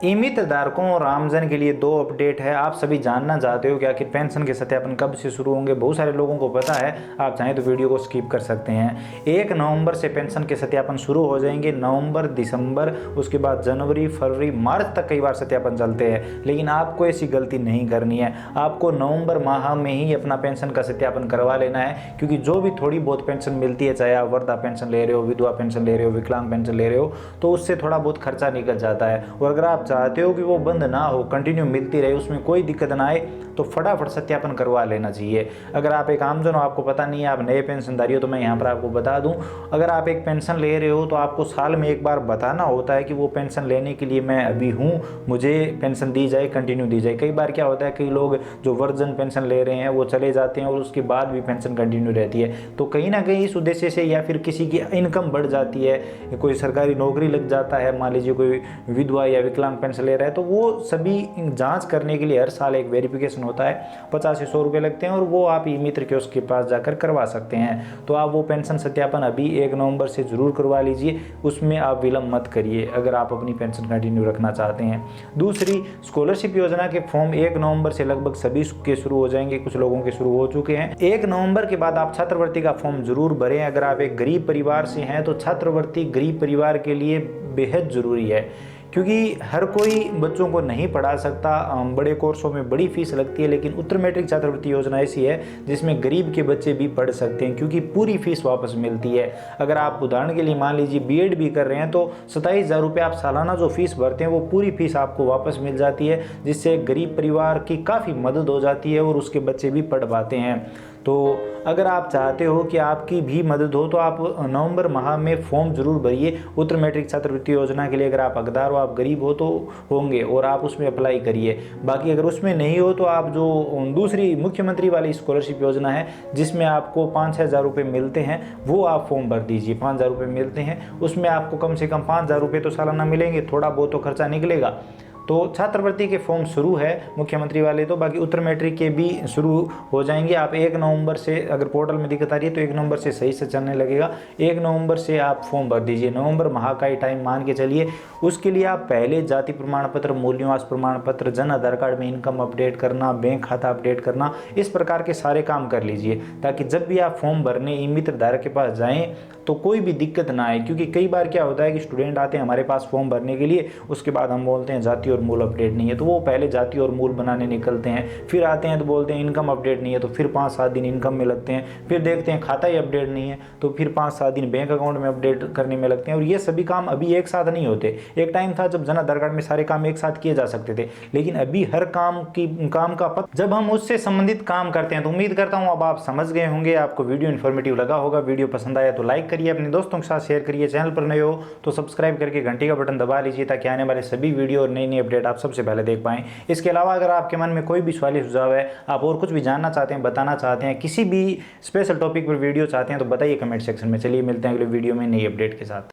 बीमित धारकों और आमजन के लिए दो अपडेट है। आप सभी जानना चाहते हो कि आखिर पेंशन के सत्यापन कब से शुरू होंगे। बहुत सारे लोगों को पता है, आप चाहें तो वीडियो को स्किप कर सकते हैं। 1 नवंबर से पेंशन के सत्यापन शुरू हो जाएंगे। नवंबर, दिसंबर, उसके बाद जनवरी, फरवरी, मार्च तक कई बार सत्यापन चलते हैं। लेकिन आपको ऐसी गलती नहीं करनी है। आपको नवंबर माह में ही अपना पेंशन का सत्यापन करवा लेना है, क्योंकि जो भी थोड़ी बहुत पेंशन मिलती है, चाहे आप वृद्धा पेंशन ले रहे हो, विधवा पेंशन ले रहे हो, विकलांग पेंशन ले रहे हो, तो उससे थोड़ा बहुत खर्चा निकल जाता है। और अगर आप चाहते हो कि वो बंद ना हो, कंटिन्यू मिलती रहे, उसमें कोई दिक्कत ना आए, तो फटाफट सत्यापन करवा लेना चाहिए। अगर आप एक आमजन हो, आपको पता नहीं है, आप नए पेंशनधारी हो, तो मैं यहाँ पर आपको बता दूं, अगर आप एक पेंशन ले रहे हो तो आपको साल में एक बार बताना होता है कि वो पेंशन लेने के लिए मैं अभी हूँ, मुझे पेंशन दी जाए, कंटिन्यू दी जाए। कई बार क्या होता है, कई लोग जो वर्जन पेंशन ले रहे हैं वो चले जाते हैं और उसके बाद भी पेंशन कंटिन्यू रहती है। तो कहीं ना कहीं इस उद्देश्य से, या फिर किसी की इनकम बढ़ जाती है, कोई सरकारी नौकरी लग जाता है, मान लीजिए कोई विधवा या विकलांग पेंशन ले रहा है, तो वो सभी जांच करने के लिए हर साल एक वेरिफिकेशन होता है, 50 से 100 रुपये लगते हैं, और वो आप ई मित्र के उसके पास जाकर करवा सकते हैं। तो आप वो पेंशन सत्यापन अभी 1 नवंबर से जरूर करवा लीजिए, उसमें आप विलंब मत करिए अगर आप अपनी पेंशन कंटिन्यू रखना चाहते हैं। दूसरी, स्कॉलरशिप योजना के फॉर्म 1 नवंबर से लगभग सभी के शुरू हो जाएंगे, कुछ लोगों के शुरू हो चुके हैं। 1 नवंबर के बाद आप छात्रवृत्ति का फॉर्म जरूर भरें। अगर आप एक गरीब परिवार से हैं तो छात्रवृत्ति गरीब परिवार के लिए बेहद ज़रूरी है, क्योंकि हर कोई बच्चों को नहीं पढ़ा सकता, बड़े कोर्सों में बड़ी फीस लगती है। लेकिन उत्तर मैट्रिक छात्रवृत्ति योजना ऐसी है जिसमें गरीब के बच्चे भी पढ़ सकते हैं, क्योंकि पूरी फीस वापस मिलती है। अगर आप उदाहरण के लिए मान लीजिए बीएड भी कर रहे हैं, तो 27,000 रुपये आप सालाना जो फीस भरते हैं वो पूरी फीस आपको वापस मिल जाती है, जिससे गरीब परिवार की काफ़ी मदद हो जाती है और उसके बच्चे भी पढ़ पाते हैं। तो अगर आप चाहते हो कि आपकी भी मदद हो, तो आप नवंबर माह में फॉर्म जरूर भरिए उत्तर मैट्रिक छात्रवृत्ति योजना के लिए। अगर आप हकदार हो, आप गरीब हो तो होंगे, और आप उसमें अप्लाई करिए। बाकी अगर उसमें नहीं हो तो आप जो दूसरी मुख्यमंत्री वाली स्कॉलरशिप योजना है, जिसमें आपको 5-6 हज़ार रुपये मिलते हैं, वो आप फॉर्म भर दीजिए। 5 हज़ार रुपये मिलते हैं, उसमें आपको कम से कम 5 हज़ार रुपये तो सालाना मिलेंगे, थोड़ा बहुत तो खर्चा निकलेगा। तो छात्रवृत्ति के फॉर्म शुरू है मुख्यमंत्री वाले, तो बाकी उत्तर मैट्रिक के भी शुरू हो जाएंगे। आप 1 नवंबर से, अगर पोर्टल में दिक्कत आ रही है तो 1 नवंबर से सही से चलने लगेगा। 1 नवंबर से आप फॉर्म भर दीजिए। नवंबर माह का ही टाइम मान के चलिए। उसके लिए आप पहले जाति प्रमाण पत्र, मूल निवास प्रमाण पत्र, जन आधार कार्ड में इनकम अपडेट करना, बैंक खाता अपडेट करना, इस प्रकार के सारे काम कर लीजिए, ताकि जब भी आप फॉर्म भरने ई मित्र धारक के पास जाएं तो कोई भी दिक्कत ना आए। क्योंकि कई बार क्या होता है कि स्टूडेंट आते हैं हमारे पास फॉर्म भरने के लिए, उसके बाद हम बोलते हैं जाति और मूल अपडेट नहीं है, तो वो पहले जाति और मूल बनाने निकलते हैं, फिर आते हैं तो बोलते हैं इनकम अपडेट नहीं है, तो फिर 5-7 दिन इनकम में लगते हैं, फिर देखते हैं खाता ही अपडेट नहीं है, तो फिर 5-7 दिन बैंक अकाउंट में अपडेट करने में लगते हैं। और ये सभी काम अभी एक साथ नहीं होते। एक टाइम था जब जन आधार कार्ड में सारे काम एक साथ किए जा सकते थे, लेकिन अभी हर काम का पता जब हम उससे संबंधित काम करते हैं। तो उम्मीद करता हूँ अब आप समझ गए होंगे, आपको वीडियो इन्फॉर्मेटिव लगा होगा। वीडियो पसंद आया तो लाइक करिए, अपने दोस्तों के साथ शेयर करिए। चैनल पर नए हो तो सब्सक्राइब करके घंटी का बटन दबा लीजिए, ताकि आने वाले सभी वीडियो और नई नई अपडेट आप सबसे पहले देख पाएं। इसके अलावा अगर आपके मन में कोई भी सवाल सुझाव है, आप और कुछ भी जानना चाहते हैं, बताना चाहते हैं, किसी भी स्पेशल टॉपिक पर वीडियो चाहते हैं, तो बताइए कमेंट सेक्शन में। चलिए मिलते हैं अगले वीडियो में नई अपडेट के साथ।